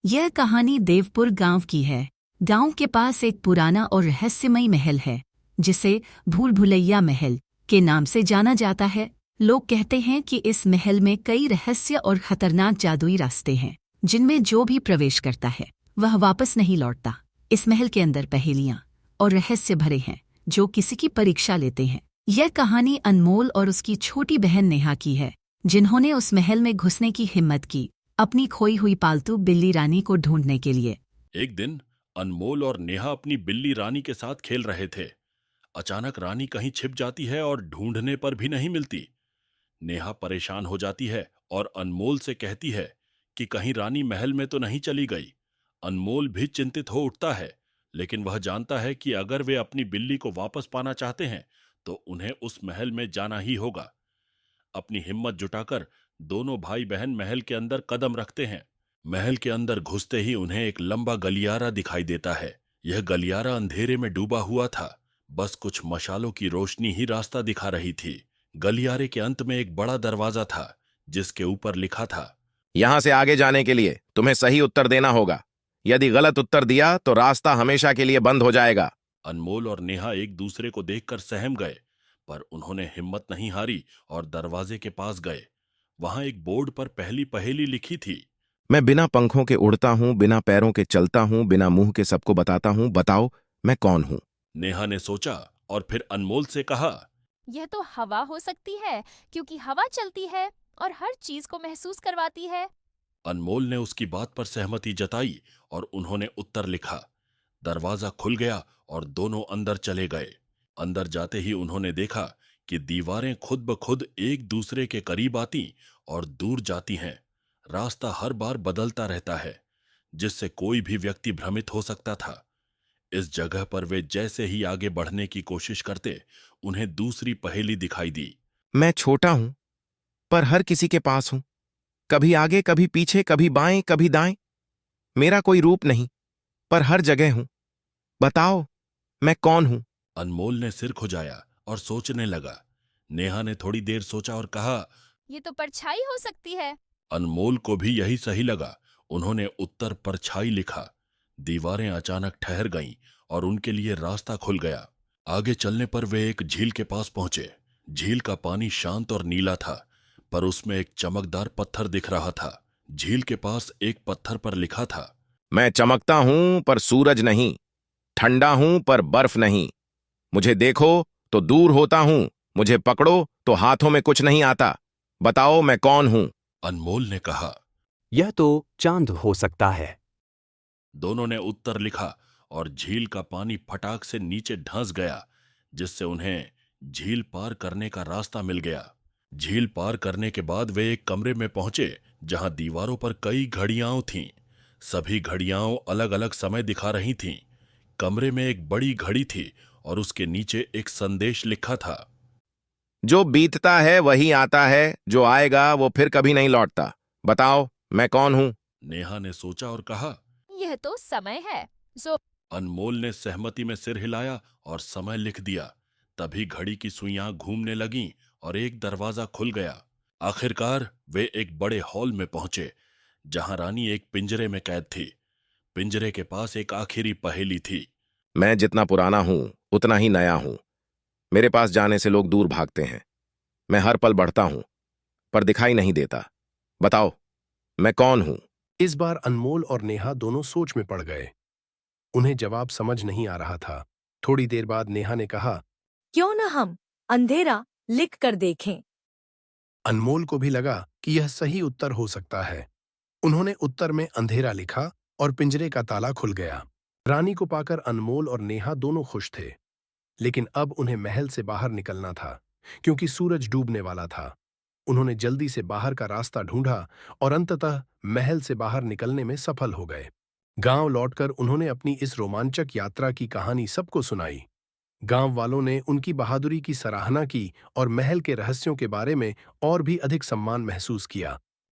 यह कहानी देवपुर गांव की है। गांव के पास एक पुराना और रहस्यमयी महल है, जिसे भूल भुलैया महल के नाम से जाना जाता है। लोग कहते हैं कि इस महल में कई रहस्य और खतरनाक जादुई रास्ते हैं, जिनमें जो भी प्रवेश करता है वह वापस नहीं लौटता। इस महल के अंदर पहेलियां और रहस्य भरे हैं, जो किसी की परीक्षा लेते हैं। यह कहानी अनमोल और उसकी छोटी बहन नेहा की है, जिन्होंने उस महल में घुसने की हिम्मत की, अपनी खोई हुई पालतू बिल्ली रानी को ढूंढने के लिए। एक दिन अनमोल और नेहा अपनी बिल्ली रानी के साथ खेल रहे थे। अचानक रानी कहीं छिप जाती है और ढूंढने पर भी नहीं मिलती। नेहा परेशान हो जाती है और अनमोल से कहती है कि कहीं रानी महल में तो नहीं चली गई। अनमोल भी चिंतित हो उठता है, लेकिन वह जानता है कि अगर वे अपनी बिल्ली को वापस पाना चाहते हैं तो उन्हें उस महल में जाना ही होगा। अपनी हिम्मत जुटाकर दोनों भाई बहन महल के अंदर कदम रखते हैं। महल के अंदर घुसते ही उन्हें एक लंबा गलियारा दिखाई देता है। यह गलियारा अंधेरे में डूबा हुआ था। बस कुछ मशालों की रोशनी ही रास्ता दिखा रही थी। गलियारे के अंत में एक बड़ा दरवाजा था, जिसके ऊपर लिखा था, यहां से आगे जाने के लिए तुम्हें सही उत्तर देना होगा। यदि गलत उत्तर दिया तो रास्ता हमेशा के लिए बंद हो जाएगा। अनमोल और नेहा एक दूसरे को देखकर सहम गए, पर उन्होंने हिम्मत नहीं हारी और दरवाजे के पास गए। वहां एक बोर्ड पर पहली पहेली लिखी थी। मैं बिना पंखों के उड़ता हूं, बिना पैरों के चलता हूं, बिना मुंह के सबको बताता हूं। बताओ मैं कौन हूं? नेहा ने सोचा और फिर अनमोल से कहा, यह तो हवा हो सकती है, क्योंकि हवा चलती है और हर चीज को महसूस करवाती है। अनमोल ने उसकी बात पर सहमति जताई और उन्होंने उत्तर लिखा। दरवाजा खुल गया और दोनों अंदर चले गए। अंदर जाते ही उन्होंने देखा कि दीवारें खुद ब खुद एक दूसरे के करीब आती और दूर जाती हैं। रास्ता हर बार बदलता रहता है, जिससे कोई भी व्यक्ति भ्रमित हो सकता था। इस जगह पर वे जैसे ही आगे बढ़ने की कोशिश करते, उन्हें दूसरी पहेली दिखाई दी। मैं छोटा हूं, पर हर किसी के पास हूं। कभी आगे, कभी पीछे, कभी बाएं, कभी दाएं। मेरा कोई रूप नहीं, पर हर जगह हूं। बताओ मैं कौन हूं? अनमोल ने सिर खुजाया और सोचने लगा। नेहा ने थोड़ी देर सोचा और कहा, ये तो परछाई हो सकती है। अनमोल को भी यही सही लगा। उन्होंने उत्तर परछाई लिखा। दीवारें अचानक ठहर गईं और उनके लिए रास्ता खुल गया। आगे चलने पर वे एक झील के पास पहुंचे। झील का पानी शांत और नीला था, पर उसमें एक चमकदार पत्थर दिख रहा था। झील के पास एक पत्थर पर लिखा था, मैं चमकता हूं पर सूरज नहीं, ठंडा हूं पर बर्फ नहीं। मुझे देखो तो दूर होता हूं, मुझे पकड़ो तो हाथों में कुछ नहीं आता। बताओ मैं कौन हूं? अनमोल ने कहा। यह तो चांद हो सकता है। दोनों ने उत्तर लिखा और झील का पानी फटाक से नीचे धंस गया, जिससे उन्हें झील पार करने का रास्ता मिल गया। झील पार करने के बाद वे एक कमरे में पहुंचे, जहां दीवारों पर कई घड़ियां थीं। सभी घड़ियां अलग अलग समय दिखा रही थीं। कमरे में एक बड़ी घड़ी थी और उसके नीचे एक संदेश लिखा था, जो बीतता है वही आता है, जो आएगा वो फिर कभी नहीं लौटता। बताओ मैं कौन हूं? नेहा ने सोचा और कहा। यह तो समय है। जो अनमोल ने सहमति में सिर हिलाया और समय लिख दिया। तभी घड़ी की सुइयां घूमने लगीं और एक दरवाजा खुल गया। आखिरकार वे एक बड़े हॉल में पहुंचे, जहां रानी एक पिंजरे में कैद थी। पिंजरे के पास एक आखिरी पहेली थी। मैं जितना पुराना हूं उतना ही नया हूं। मेरे पास जाने से लोग दूर भागते हैं। मैं हर पल बढ़ता हूं, पर दिखाई नहीं देता। बताओ मैं कौन हूं? इस बार अनमोल और नेहा दोनों सोच में पड़ गए। उन्हें जवाब समझ नहीं आ रहा था। थोड़ी देर बाद नेहा ने कहा, क्यों न हम अंधेरा लिख कर देखें। अनमोल को भी लगा कि यह सही उत्तर हो सकता है। उन्होंने उत्तर में अंधेरा लिखा और पिंजरे का ताला खुल गया। रानी को पाकर अनमोल और नेहा दोनों खुश थे, लेकिन अब उन्हें महल से बाहर निकलना था, क्योंकि सूरज डूबने वाला था। उन्होंने जल्दी से बाहर का रास्ता ढूंढा और अंततः महल से बाहर निकलने में सफल हो गए। गांव लौटकर उन्होंने अपनी इस रोमांचक यात्रा की कहानी सबको सुनाई। गांव वालों ने उनकी बहादुरी की सराहना की और महल के रहस्यों के बारे में और भी अधिक सम्मान महसूस किया।